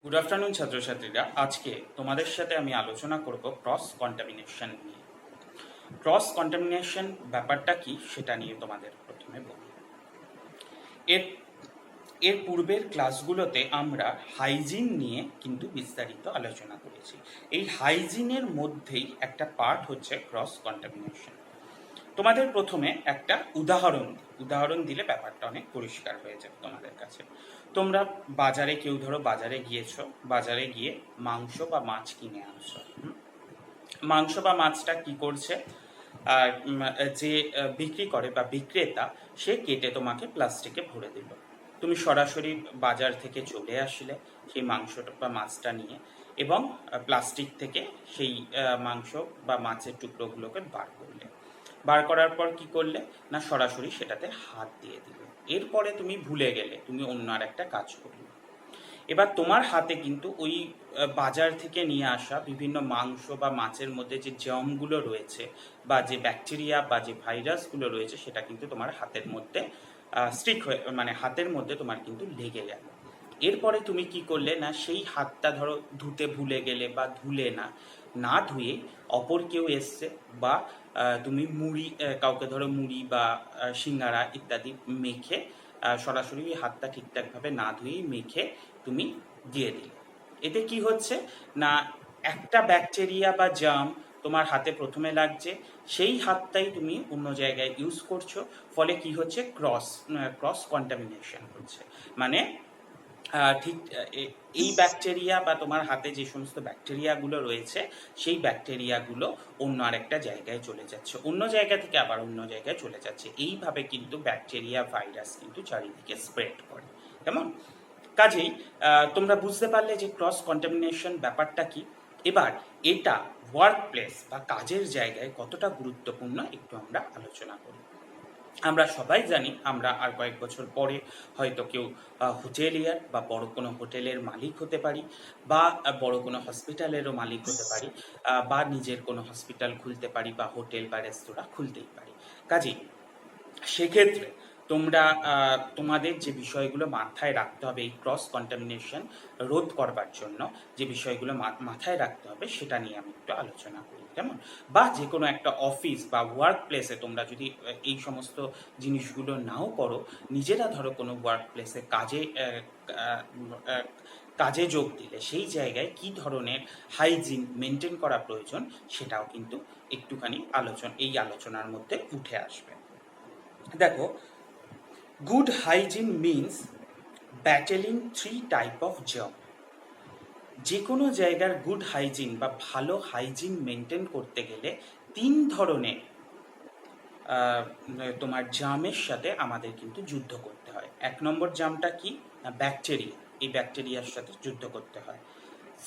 Good afternoon ছাত্রছাত্রীরা। আজকে তোমাদের সাথে আমি আলোচনা করব ক্রস কন্টামিনেশন নিয়ে। ক্রস কন্টামিনেশন ব্যাপারটা কি সেটা নিয়ে তোমাদের প্রথমে বলি। এর এর পূর্বের ক্লাসগুলোতে আমরা হাইজিন নিয়ে কিন্তু বিস্তারিত আলোচনা করেছি। এই হাইজিনের মধ্যেই একটা পার্ট হচ্ছে ক্রস কন্টামিনেশন। তোমাদের প্রথমে একটা উদাহরণ দিলে ব্যাপারটা অনেক পরিষ্কার হয়ে যাবে তোমাদের কাছে। তোমরা কেউ ধরো বাজারে গিয়েছো, বাজারে গিয়ে মাংস বা মাছ কিনে আনছো। মাংস বা মাছটা কি করছে, যে বিক্রি করে বা বিক্রেতা, সে কেটে তোমাকে প্লাস্টিকে ভরে দিল। তুমি সরাসরি বাজার থেকে চলে আসলে সেই মাংসটা বা মাছটা নিয়ে, এবং প্লাস্টিক থেকে সেই মাংস বা মাছের টুকরোগুলোকে বার করার পর কি করলে না, সরাসরি সেটাতে হাত দিয়ে দিলে। এরপরে তুমি ভুলে গেলে, তুমি অন্য আর একটা কাজ করলে। এবার তোমার হাতে কিন্তু ওই বাজার থেকে নিয়ে আসা বিভিন্ন মাংস বা মাছের মধ্যে যে জার্মগুলো রয়েছে, বা যে ব্যাকটেরিয়া বা যে ভাইরাসগুলো রয়েছে, সেটা কিন্তু তোমার হাতের মধ্যে স্টিক হয়ে, মানে হাতের মধ্যে তোমার কিন্তু লেগে গেল। এরপরে তুমি কি করলে না, সেই হাতটা ধরো ধুতে ভুলে গেলে বা ধুলে না ধুয়ে অপর কেউ এসছে, বা তুমি কাউকে ধরো মুড়ি বা সিঙ্গারা ইত্যাদি মেখে, সরাসরি হাতটা ঠিকঠাকভাবে না ধুয়েই মেখে তুমি দিয়ে দিলে। এতে কি হচ্ছে না, একটা ব্যাকটেরিয়া বা জার্ম তোমার হাতে প্রথমে লাগছে, সেই হাতটাই তুমি অন্য জায়গায় ইউজ করছো, ফলে কি হচ্ছে, ক্রস কন্টামিনেশন হচ্ছে। মানে ঠিক এই ব্যাকটেরিয়া বা তোমার হাতে যে সমস্ত ব্যাকটেরিয়াগুলো রয়েছে, সেই ব্যাকটেরিয়াগুলো অন্য আরেকটা জায়গায় চলে যাচ্ছে, অন্য জায়গা থেকে আবার অন্য জায়গায় চলে যাচ্ছে। এইভাবে কিন্তু ব্যাকটেরিয়া ভাইরাস কিন্তু চারিদিকে স্প্রেড করে। কেমন? কাজেই তোমরা বুঝতে পারলে যে ক্রস কন্টামিনেশন ব্যাপারটা কি। এবার এটা ওয়ার্ক প্লেস বা কাজের জায়গায় কতটা গুরুত্বপূর্ণ একটু আমরা আলোচনা করি। আমরা সবাই জানি, আমরা আর কয়েক বছর পরে হয়তো কেউ হোটেলিয়ার বা বড় কোনো হোটেলের মালিক হতে পারি, বা বড় কোনো হসপিটালেরও মালিক হতে পারি, বা নিজের কোনো হসপিটাল খুলতে পারি, বা হোটেল বা রেস্তোরাঁ খুলতেই পারি। কাজেই সেক্ষেত্রে তোমরা তোমাদের যে বিষয়গুলো মাথায় রাখতে হবে এই ক্রস কন্টামিনেশন রোধ করবার জন্য, যে বিষয়গুলো মাথায় রাখতে হবে সেটা নিয়ে আমি একটু আলোচনা করি। কেমন? বা যে কোনো একটা অফিস বা ওয়ার্ক প্লেসে তোমরা যদি এই সমস্ত জিনিসগুলো নাও করো, নিজেরা ধরো কোনো ওয়ার্ক প্লেসে কাজে যোগ দিলে সেই জায়গায় কি ধরনের হাইজিন মেনটেন করা প্রয়োজন, সেটাও কিন্তু একটুখানি এই আলোচনার মধ্যে উঠে আসবে। দেখো, good hygiene means battling 3 type of germ. যে কোনো জায়গার গুড হাইজিন বা ভালো হাইজিন মেনটেন করতে গেলে 3 ধরনের তোমার জার্মের সাথে আমাদের কিন্তু যুদ্ধ করতে হয়। 1 নম্বর জার্মটা কি না, ব্যাকটেরিয়া। এই ব্যাকটেরিয়ার সাথে যুদ্ধ করতে হয়।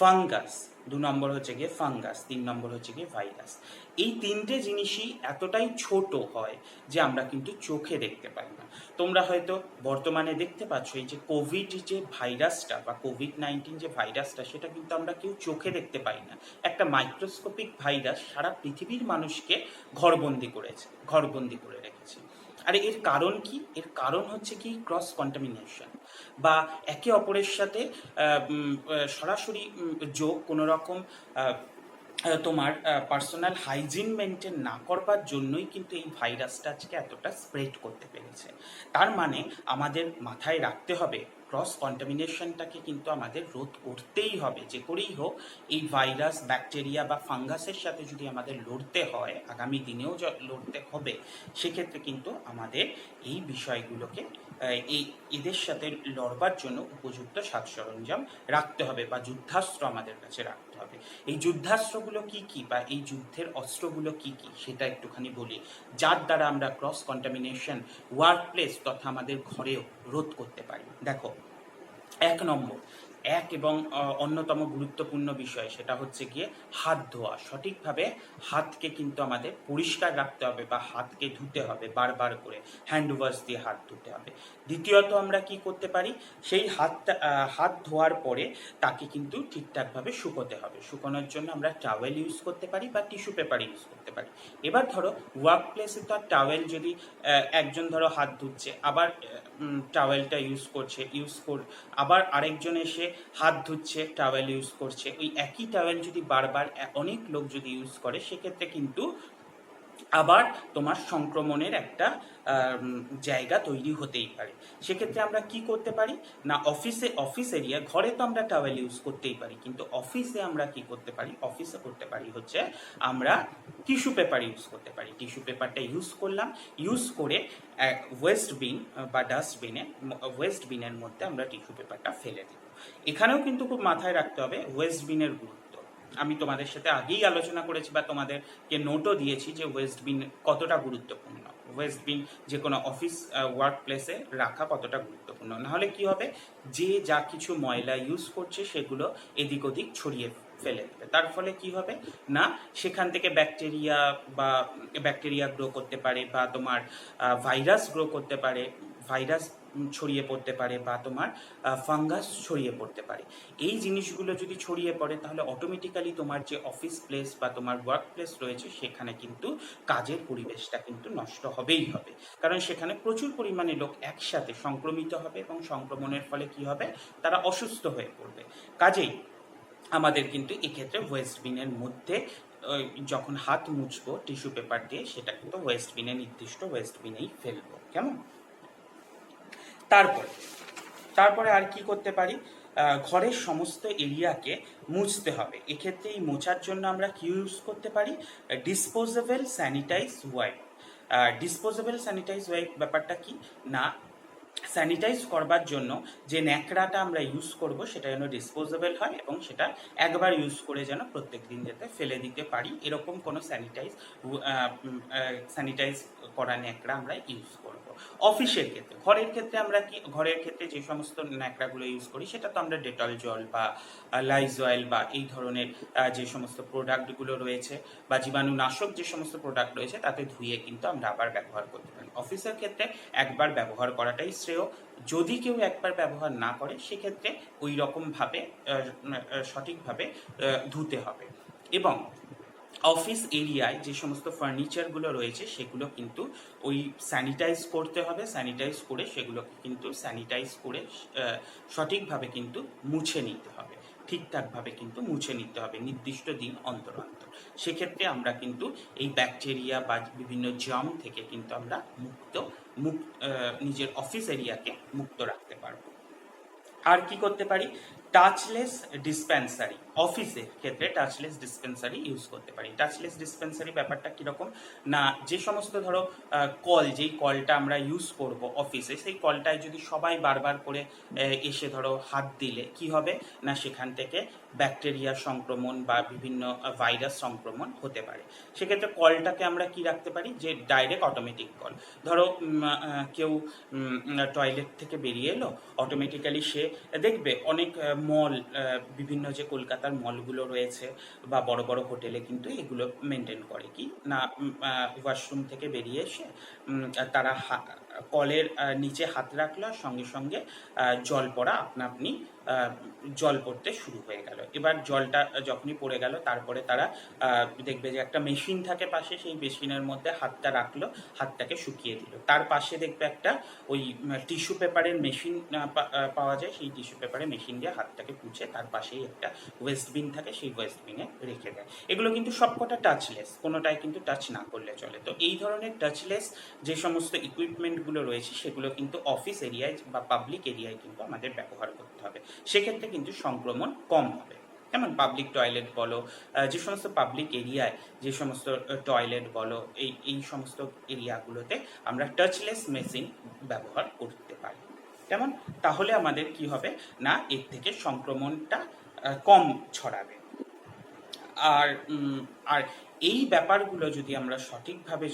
ফাঙ্গাস 2 নম্বর হচ্ছে গিয়ে ফাঙ্গাস, 3 নম্বর হচ্ছে গিয়ে ভাইরাস। এই 3টে জিনিসই এতটাই ছোট হয় যে আমরা কিন্তু চোখে দেখতে পাই না। তোমরা হয়তো বর্তমানে দেখতে পাচ্ছ এই যে কোভিড যে ভাইরাসটা বা কোভিড-19 যে ভাইরাসটা, সেটা কিন্তু আমরা কেউ চোখে দেখতে পাই না। একটা মাইক্রোস্কোপিক ভাইরাস সারা পৃথিবীর মানুষকে ঘরবন্দি করে রেখেছে। আর এর কারণ কি? এর কারণ হচ্ছে কি ক্রস কন্টামিনেশন, বা একে অপরের সাথে সরাসরি যোগ, কোনো রকম তোমার পার্সোনাল হাইজিন মেনটেন না করবার জন্যই কিন্তু এই ভাইরাসটা আজকে এতটা স্প্রেড করতে পেরেছে। তার মানে আমাদের মাথায় রাখতে হবে, ক্রস কন্টামিনেশনটাকে কিন্তু আমাদের রোধ করতেই হবে। যে করেই হোক এই ভাইরাস, ব্যাকটেরিয়া বা ফাঙ্গাসের সাথে যদি আমাদের লড়তে হয়, আগামী দিনেও লড়তে হবে, সেক্ষেত্রে কিন্তু আমাদের এই বিষয়গুলোকে এদের সাথে লড়বার জন্য উপযুক্ত সাজ সরঞ্জাম রাখতে হবে, বা যুদ্ধাস্ত্র আমাদের কাছে রাখতে হবে। এই যুদ্ধাস্ত্রগুলো কি কি, বা এই যুদ্ধের অস্ত্রগুলো কি কি, সেটা একটুখানি বলি, যার দ্বারা আমরা ক্রস কন্টামিনেশন ওয়ার্ক প্লেস তথা আমাদের ঘরেও রোধ করতে পারি। দেখো, 1 নম্বর এবং অন্যতম গুরুত্বপূর্ণ বিষয়, সেটা হচ্ছে গিয়ে হাত ধোয়া। সঠিকভাবে হাতকে কিন্তু আমাদের পরিষ্কার রাখতে হবে, বা হাতকে ধুতে হবে বারবার করে, হ্যান্ড ওয়াশ দিয়ে হাত ধুতে হবে। দ্বিতীয়ত আমরা কি করতে পারি, সেই হাত ধোয়ার পরে তাকে কিন্তু ঠিকঠাকভাবে শুকোতে হবে। শুকোনোর জন্য আমরা টাওয়েল ইউজ করতে পারি বা টিস্যু পেপার ইউজ করতে পারি। এবার ধরো ওয়ার্ক প্লেসে তো আর টাওয়েল, যদি একজন ধরো হাত ধুচ্ছে, আবার টাওয়েলটা আবার আরেকজন এসে হাত ধুচ্ছে, টাওয়েল ইউজ করছে, ওই একই টাওয়েল যদি বারবার অনেক লোক যদি ইউজ করে, সেক্ষেত্রে কিন্তু আবার তোমার সংক্রমণের একটা জায়গা তৈরি হতেই পারে। সেক্ষেত্রে আমরা কি করতে পারি না, অফিস এরিয়া, ঘরে তো আমরা টাওয়েল ইউজ করতেই পারি, কিন্তু অফিসে আমরা কি করতে পারি, অফিসে করতে পারি হচ্ছে আমরা টিস্যু পেপার ইউজ করতে পারি। টিস্যু পেপারটা ইউজ করলাম, ইউজ করে ওয়েস্ট বিন বা ডাস্টবিনে, ওয়েস্ট বিনের মধ্যে আমরা টিস্যু পেপারটা ফেলে দেব। এখানেও কিন্তু খুব মাথায় রাখতে হবে ওয়েস্ট বিনের গুরুত্ব। আমি তোমাদের সাথে আগেই আলোচনা করেছি বা তোমাদেরকে নোটও দিয়েছি যে ওয়েস্ট বিন কতটা গুরুত্বপূর্ণ, ওয়েস্ট বিন যে কোনো অফিস ওয়ার্ক প্লেসে রাখা কতটা গুরুত্বপূর্ণ। নাহলে কি হবে, যে যা কিছু ময়লা ইউজ করছে সেগুলো এদিক ওদিক ছড়িয়ে ফেলে দেবে। তার ফলে কি হবে না, সেখান থেকে ব্যাকটেরিয়া গ্রো করতে পারে, বা তোমার ভাইরাস গ্রো করতে পারে, ভাইরাস ছড়িয়ে পড়তে পারে, বা তোমার ফাঙ্গাস ছড়িয়ে পড়তে পারে। এই জিনিসগুলো যদি ছড়িয়ে পড়ে, তাহলে অটোমেটিক্যালি তোমার যে অফিস প্লেস বা তোমার ওয়ার্ক প্লেস রয়েছে, সেখানে কিন্তু কাজের পরিবেশটা কিন্তু নষ্ট হবেই হবে। কারণ সেখানে প্রচুর পরিমাণে লোক একসাথে সংক্রমিত হবে, এবং সংক্রমণের ফলে কি হবে, তারা অসুস্থ হয়ে পড়বে। কাজেই আমাদের কিন্তু এক্ষেত্রে ওয়েস্ট বিনের মধ্যে যখন হাত মুছবো টিস্যু পেপার দিয়ে, সেটা কিন্তু ওয়েস্ট বিনে, নির্দিষ্ট ওয়েস্ট বিনেই ফেলবো। কেমন? তারপরে আর কি করতে পারি, ঘরের সমস্ত এরিয়াকে মুছতে হবে। এক্ষেত্রে এই মোছার জন্য আমরা কি ইউজ করতে পারি, disposable sanitize wipe. Disposable sanitize wipe ব্যাপারটা কি না, স্যানিটাইজ করবার জন্য যে ন্যাকড়াটা আমরা ইউজ করব সেটা যেন ডিসপোজেবল হয়, এবং সেটা একবার ইউজ করে যেন প্রত্যেক দিন যাতে ফেলে দিতে পারি, এরকম কোনো স্যানিটাইজ করা ন্যাকড়া আমরা ইউজ করব। অফিসের ক্ষেত্রে, ঘরের ক্ষেত্রে যে সমস্ত ন্যাকড়াগুলো ইউজ করি, সেটা তো আমরা ডেটল জল বা লাইজয়েল বা এই ধরনের যে সমস্ত প্রোডাক্টগুলো রয়েছে, বা জীবাণুনাশক যে সমস্ত প্রোডাক্ট রয়েছে, তাতে ধুয়ে কিন্তু আমরা আবার ব্যবহার করতে পারি। অফিসের ক্ষেত্রে একবার ব্যবহার করাটাই শ্রেয়। যদি কেউ একবার ব্যবহার না করে, সেক্ষেত্রে ওই রকমভাবে সঠিকভাবে ধুতে হবে। এবং অফিস এরিয়ায় যে সমস্ত ফার্নিচারগুলো রয়েছে, সেগুলো কিন্তু ওই স্যানিটাইজ করতে হবে। স্যানিটাইজ করে সেগুলোকে কিন্তু সঠিকভাবে কিন্তু মুছে নিতে হবে, ঠিকঠাকভাবে কিন্তু মুছে নিতে হবে নির্দিষ্ট দিন অন্তর অন্তর। সেক্ষেত্রে আমরা কিন্তু এই ব্যাকটেরিয়া বা বিভিন্ন জার্ম থেকে কিন্তু আমরা নিজের অফিস এরিয়াকে মুক্ত রাখতে পারবো। আর কি করতে পারি, টাচলেস ডিসপেন্সারি, অফিসের ক্ষেত্রে টাচলেস ডিসপেন্সারি ইউজ করতে পারি। টাচলেস ডিসপেন্সারি ব্যাপারটা কীরকম না, যে সমস্ত ধরো যেই কলটা আমরা ইউজ করব অফিসে, সেই কলটায় যদি সবাই বারবার করে এসে ধরো হাত দিলে কি হবে না, সেখান থেকে ব্যাকটেরিয়া সংক্রমণ বা বিভিন্ন ভাইরাস সংক্রমণ হতে পারে। সেক্ষেত্রে কলটাকে আমরা কি রাখতে পারি, যে ডাইরেক্ট অটোমেটিক কল। ধরো কেউ টয়লেট থেকে বেরিয়ে এলো, অটোমেটিক্যালি সে দেখবে অনেক মল, বিভিন্ন যে কলকাতার মলগুলো রয়েছে বা বড় বড় হোটেলে কিন্তু এগুলো মেনটেন করে কি না, ওয়াশরুম থেকে বেরিয়ে এসে তারা কলের নিচে হাত রাখলো, সঙ্গে সঙ্গে জল পড়া আপনি জল পড়তে শুরু হয়ে গেল। এবার জলটা যখনই পড়ে গেল, তারপরে তারা দেখবে যে একটা মেশিন থাকে পাশে, সেই মেশিনের মধ্যে হাতটা রাখলো, হাতটাকে শুকিয়ে দিল। তার পাশে দেখবে একটা ওই টিস্যু পেপারের মেশিন পাওয়া যায়, সেই টিস্যু পেপারের মেশিন দিয়ে হাতটাকে পুছে তার পাশেই একটা ওয়েস্ট বিন থাকে, সেই ওয়েস্ট বিনে রেখে দেয়। এগুলো কিন্তু সবকটা টাচলেস, কোনোটাই কিন্তু টাচ না করলে চলে। তো এই ধরনের টাচলেস যে সমস্ত ইকুইপমেন্টগুলো রয়েছে, সেগুলো কিন্তু অফিস এরিয়ায় বা পাবলিক এরিয়ায় কিন্তু আমাদের ব্যবহার করতে হবে। সেক্ষেত্রে কিন্তু সংক্রমণ কম হবে। যেমন পাবলিক টয়লেট বলো, যে সমস্ত পাবলিক এরিয়ায় যে সমস্ত টয়লেট বলো, এই সমস্ত এরিয়াগুলোতে আমরা টাচলেস মেশিন ব্যবহার করতে পারি। কেমন? তাহলে আমাদের কি হবে না, এর থেকে সংক্রমণটা কম ছড়াবে। আর এই ব্যাপারগুলো যদি আমরা সঠিকভাবে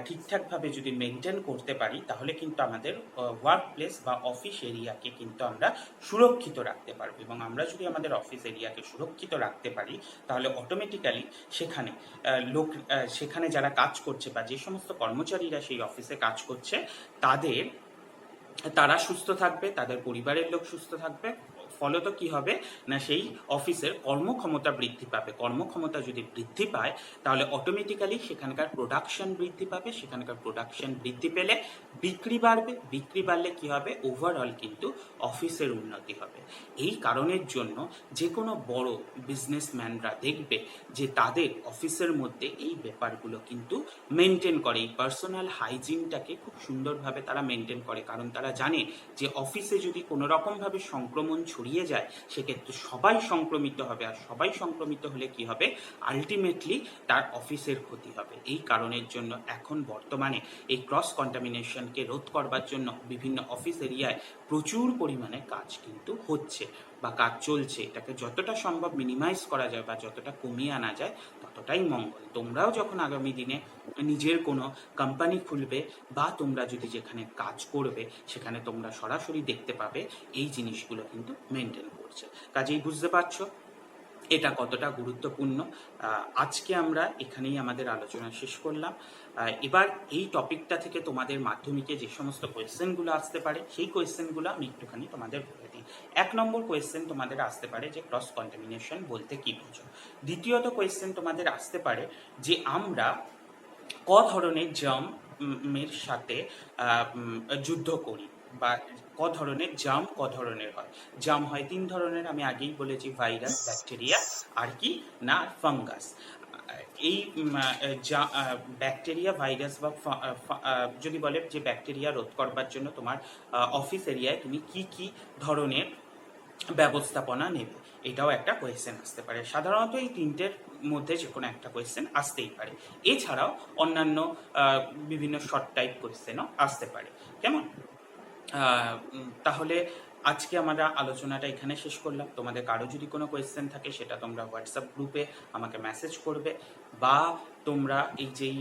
ঠিকঠাকভাবে যদি মেনটেন করতে পারি, তাহলে কিন্তু আমাদের ওয়ার্ক প্লেস বা অফিস এরিয়াকে কিন্তু আমরা সুরক্ষিত রাখতে পারবো। এবং আমরা যদি আমাদের অফিস এরিয়াকে সুরক্ষিত রাখতে পারি, তাহলে অটোমেটিক্যালি সেখানে যারা কাজ করছে বা যে সমস্ত কর্মচারীরা সেই অফিসে কাজ করছে, তারা সুস্থ থাকবে, তাদের পরিবারের লোক সুস্থ থাকবে, ফলত কি হবে না, সেই অফিসের কর্মক্ষমতা বৃদ্ধি পাবে। কর্মক্ষমতা যদি বৃদ্ধি পায় তাহলে অটোমেটিক্যালি সেখানকার প্রোডাকশন বৃদ্ধি পাবে, সেখানকার প্রোডাকশন বৃদ্ধি পেলে বিক্রি বাড়বে, বিক্রি বাড়লে কি হবে, ওভারঅল কিন্তু অফিসের উন্নতি হবে। এই কারণের জন্য যে কোনো বড় বিজনেসম্যানরা দেখবে যে তাদের অফিসের মধ্যে এই ব্যাপারগুলো কিন্তু মেনটেন করে, এই পার্সোনাল হাইজিনটাকে খুব সুন্দরভাবে তারা মেনটেন করে। কারণ তারা জানে যে অফিসে যদি কোনো রকমভাবে সংক্রমণ ছড়িয়ে যায় সেক্ষেত্রে সবাই সংক্রমিত হবে, আর সবাই সংক্রমিত হলে কি হবে, আলটিমেটলি তার অফিসের ক্ষতি হবে। এই কারণের জন্য এখন বর্তমানে এই ক্রস কন্টামিনেশনকে রোধ করবার জন্য বিভিন্ন অফিস এরিয়ায় প্রচুর পরিমাণে কাজ কিন্তু হচ্ছে বা কাজ চলছে। এটাকে যতটা সম্ভব মিনিমাইজ করা যায় বা যতটা কমিয়ে আনা যায় ততটাই মঙ্গল। তোমরাও যখন আগামী দিনে নিজের কোনো কোম্পানি খুলবে বা তোমরা যদি যেখানে কাজ করবে সেখানে তোমরা সরাসরি দেখতে পাবে এই জিনিসগুলো কিন্তু মেনটেন করছে। কাজেই বুঝতে পারছো এটা কতটা গুরুত্বপূর্ণ। আজকে আমরা এখানেই আমাদের আলোচনা শেষ করলাম। এবার এই টপিকটা থেকে তোমাদের মাধ্যমিকে যে সমস্ত কোয়েশ্চেনগুলো আসতে পারে সেই কোয়েশ্চেনগুলো আমি একটুখানি তোমাদের বলে দিই। 1 নম্বর কোয়েশ্চেন তোমাদের আসতে পারে যে ক্রস কন্টামিনেশন বলতে কি বোঝো। দ্বিতীয়ত কোয়েশ্চেন তোমাদের আসতে পারে যে আমরা ক ধরনের জার্মের সাথে যুদ্ধ করি বা ক ধরনের জার্ম ক ধরনের হয়। জার্ম হয় 3 ধরনের, আমি আগেই বলেছি, ভাইরাস, ব্যাকটেরিয়া আর কি না ফাঙ্গাস। এই ব্যাকটেরিয়া, ভাইরাস বা যদি বলে যে ব্যাকটেরিয়া রোধ করবার জন্য তোমার অফিস এরিয়ায় তুমি কি কি ধরনের ব্যবস্থাপনা নেবে, এটাও একটা কোয়েশ্চেন আসতে পারে। সাধারণত এই তিনটের মধ্যে যে কোনো একটা কোয়েশ্চেন আসতেই পারে। এছাড়াও অন্যান্য বিভিন্ন শর্ট টাইপ কোয়েশ্চেনও আসতে পারে। কেমন? তাহলে আজকে আমরা আলোচনাটা এখানে শেষ করলাম। তোমাদের কারো যদি কোনো কোয়েশ্চেন থাকে সেটা তোমরা হোয়াটসঅ্যাপ গ্রুপে আমাকে মেসেজ করবে, বা তোমরা এই যেই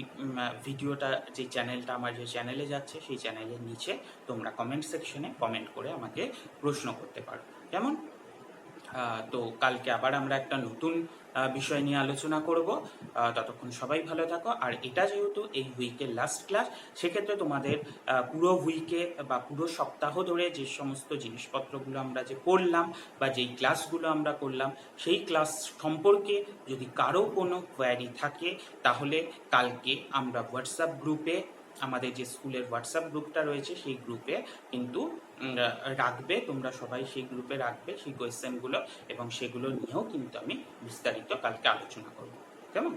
ভিডিওটা, যে চ্যানেলটা আমার যে চ্যানেলে যাচ্ছে সেই চ্যানেলের নিচে তোমরা কমেন্ট সেকশনে কমেন্ট করে আমাকে প্রশ্ন করতে পারো। কেমন? তো কালকে আবার আমরা একটা নতুন বিষয় নিয়ে আলোচনা করব। ততক্ষণ সবাই ভালো থাকো। আর এটা যেহেতু এই উইকের লাস্ট ক্লাস, সেক্ষেত্রে তোমাদের পুরো উইকে বা পুরো সপ্তাহ ধরে যে সমস্ত জিনিসপত্রগুলো আমরা যে পড়লাম বা যেই ক্লাসগুলো আমরা করলাম সেই ক্লাস সম্পর্কে যদি কারো কোনো কোয়ারি থাকে তাহলে কালকে আমরা হোয়াটসঅ্যাপ গ্রুপে, আমাদের যে স্কুলের হোয়াটসঅ্যাপ গ্রুপটা রয়েছে সেই গ্রুপে কিন্তু রাখবে, তোমরা সবাই সেই গ্রুপে রাখবে সেই কোয়েশ্চেনগুলো, এবং সেগুলো নিয়েও কিন্তু আমি বিস্তারিত কালকে আলোচনা করব। কেমন?